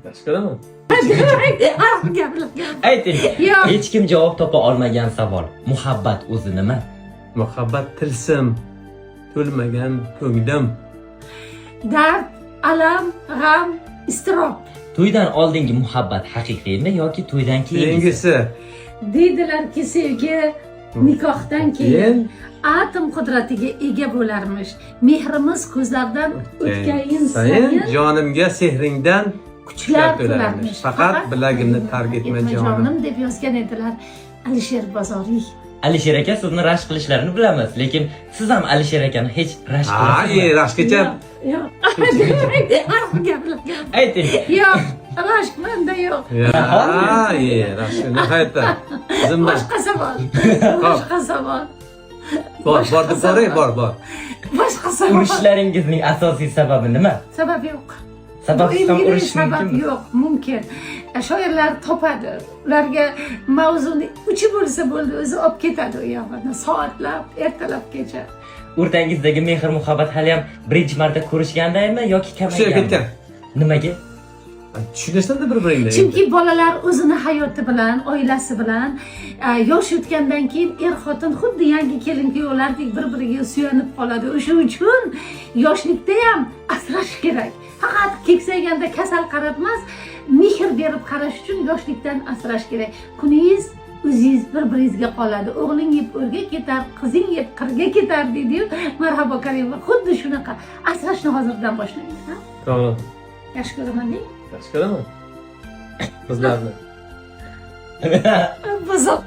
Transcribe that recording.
Yaxshi ko'raman. Ayting. Hech kim javob topa olmagan savol. Muhabbat o'zi nima? Muhabbat tilsim, to'lmagan ko'nglim. Dard, alam, g'am, iztirob. To'ydan oldingi muhabbat haqiqiymi yoki to'ydan keyingisi? Deydilarki, sevgi nikohdan keyin atom qudratiga ega bo'larmish. Mehrimiz ko'zlardan o'tkayin sayin jonimga sehringdan kuchlar to'larmish. Faqat bilagimni tark etma jonim deb yozgan edilar Alisher Bozoriy. Alisher aka sizni rashk qilishlarini bilamiz, lekin siz ham Alisher akani hech rashk qilasizmi? Rashkgacha. Yo'q. Ayting. Yo'q, rashk menda yo'q. Rashk nihoyatda. Boshqa savol. Boshqa savol. Bor, deb so'ray, bor. Boshqa savol. Urishlaringizning asosiy sababi nima? Sabab yo'q. Sababsiz ham urush mumkinmi? Yo'q, mumkin. Shoirlar topadi. Ularga mavzuni uchi bo'lsa bo'ldi, o'zi olib ketadi u yog'ini. Soatlab, ertalabgacha. O'rtangizdagi mehr muhabbat hali ham birinchi marta ko'rishgandaymi yoki kamayganmi? Ketgan. Nimaga? Tushunasizda bir-biringni. Chunki bolalar o'zini hayoti bilan, oilasi bilan yosh o'tgandan keyin xotin xuddi yangi kelin kuyovlardek bir-biriga suyanib qoladi. O'sha uchun yoshlikda ham asrash kerak. Faqat keksayganda kasal qarab emas, mehr berib qarash uchun yoshlikdan asrash kerak. Kuningiz o'zingiz bir-biringizga qoladi. O'g'ling yeb o'rga ketar, qizing yeb qirga ketar deydi-yu. Marhabo Karimova, xuddi shunaqa asrashni hozirdan boshlang. To'g'ri. Yaxshi ko'raman-da. Yaxshi ko'raman. Qizlarni. Buzoq.